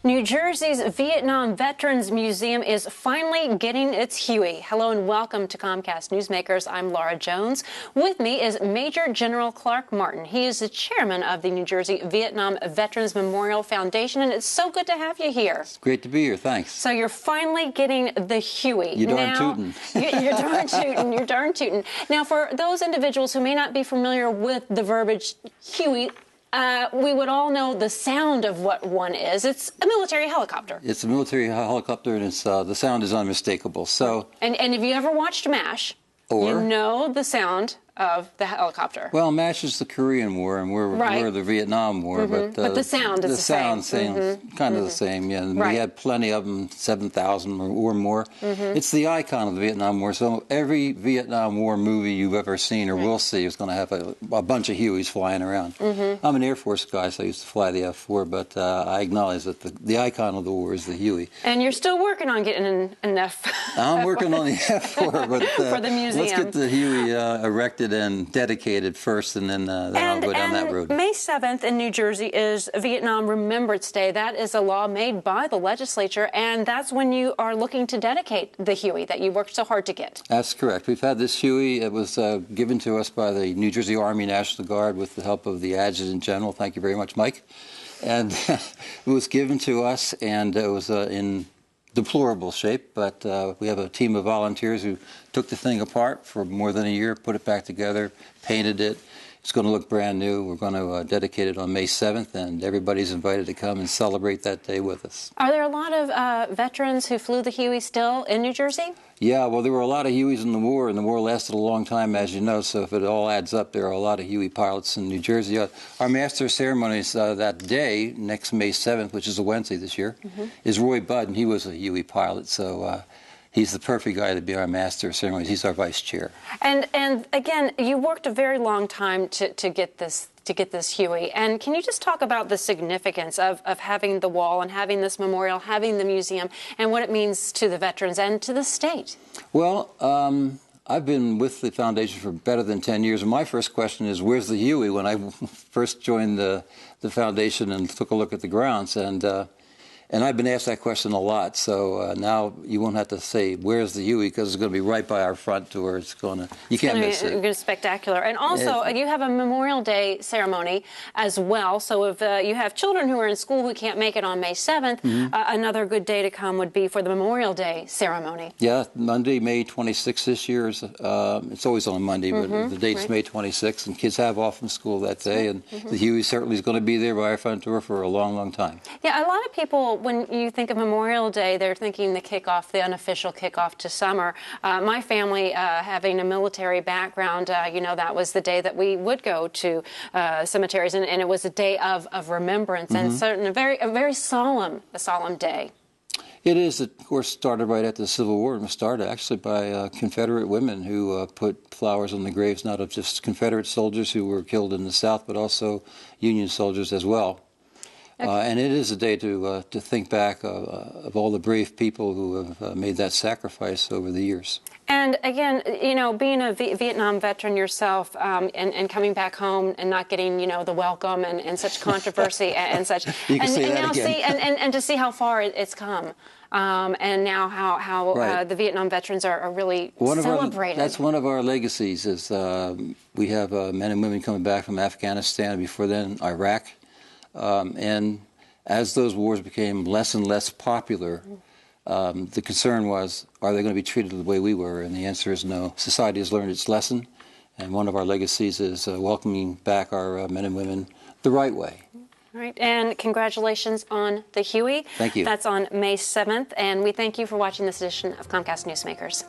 New Jersey's Vietnam Veterans Museum is finally getting its Huey. Hello and welcome to Comcast Newsmakers. I'm Laura Jones. With me is Major General Clark Martin. He is the chairman of the New Jersey Vietnam Veterans Memorial Foundation, and it's so good to have you here. It's great to be here. Thanks. So you're finally getting the Huey. You're darn tootin'. You're darn tootin'. You're darn tootin'. Now, for those individuals who may not be familiar with the verbiage Huey, we would all know the sound of what one is. It's a military helicopter. It's a military helicopter, and it's the sound is unmistakable. So, and if you ever watched MASH, you know the sound of the helicopter. Well, MASH is the Korean War, and we're the Vietnam War, but the sound is the same. Kind of the same. Yeah, and we had plenty of them, 7,000 or more. It's the icon of the Vietnam War. So every Vietnam War movie you've ever seen or will see is going to have a bunch of Hueys flying around. I'm an Air Force guy, so I used to fly the F-4, but I acknowledge that the icon of the war is the Huey. And you're still working on getting enough. I'm working on the F-4, but for the museum. Let's get the Huey erected and dedicated first, and then I'll go down that road. May 7th in New Jersey is Vietnam Remembrance Day. That is a law made by the legislature, and that's when you are looking to dedicate the Huey that you worked so hard to get. That's correct. We've had this Huey. It was given to us by the New Jersey Army National Guard with the help of the Adjutant General. Thank you very much, Mike. And it was given to us, and it was in deplorable shape, but we have a team of volunteers who took the thing apart for more than a year, put it back together, painted it. It's going to look brand new. We're going to dedicate it on May 7th, and everybody's invited to come and celebrate that day with us. Are there a lot of veterans who flew the Huey still in New Jersey? Yeah, well, there were a lot of Hueys in the war, and the war lasted a long time, as you know, so if it all adds up, there are a lot of Huey pilots in New Jersey. Our master of ceremonies that day, next May 7th, which is a Wednesday this year, is Roy Budd, and he was a Huey pilot, so he's the perfect guy to be our master of ceremonies. He's our vice chair. And again, you worked a very long time to get this Huey. And can you just talk about the significance of having the wall and having this memorial, having the museum, and what it means to the veterans and to the state? Well, I've been with the foundation for better than 10 years, and my first question is, where's the Huey? When I first joined the foundation and took a look at the grounds, and I've been asked that question a lot, so now you won't have to say, where's the Huey, because it's going to be right by our front door. You can't miss it. It's going to be spectacular. And also, you have a Memorial Day ceremony as well, so if you have children who are in school who can't make it on May 7th, another good day to come would be for the Memorial Day ceremony. Yeah, Monday, May 26th this year. It's always on Monday, but the date's May 26th, and kids have off from school that day, and the Huey certainly is going to be there by our front door for a long, long time. Yeah, a lot of people, when you think of Memorial Day, they're thinking the kickoff, the unofficial kickoff to summer. My family, having a military background, that was the day that we would go to cemeteries, and it was a day of remembrance, and certainly a very solemn day. It is, of course, started right after the Civil War, and was started actually by Confederate women who put flowers on the graves, not of just Confederate soldiers who were killed in the South, but also Union soldiers as well. And it is a day to think back of all the brave people who have made that sacrifice over the years. And again, being a Vietnam veteran yourself, and coming back home and not getting, the welcome and such controversy and such, you can say that again. and to see how far it's come, and now how the Vietnam veterans are really celebrated. That's one of our legacies. Is we have men and women coming back from Afghanistan, before then Iraq. And as those wars became less and less popular, the concern was, are they going to be treated the way we were? And the answer is no. Society has learned its lesson, and one of our legacies is welcoming back our men and women the right way. All right, and congratulations on the Huey. Thank you. That's on May 7th, and we thank you for watching this edition of Comcast Newsmakers.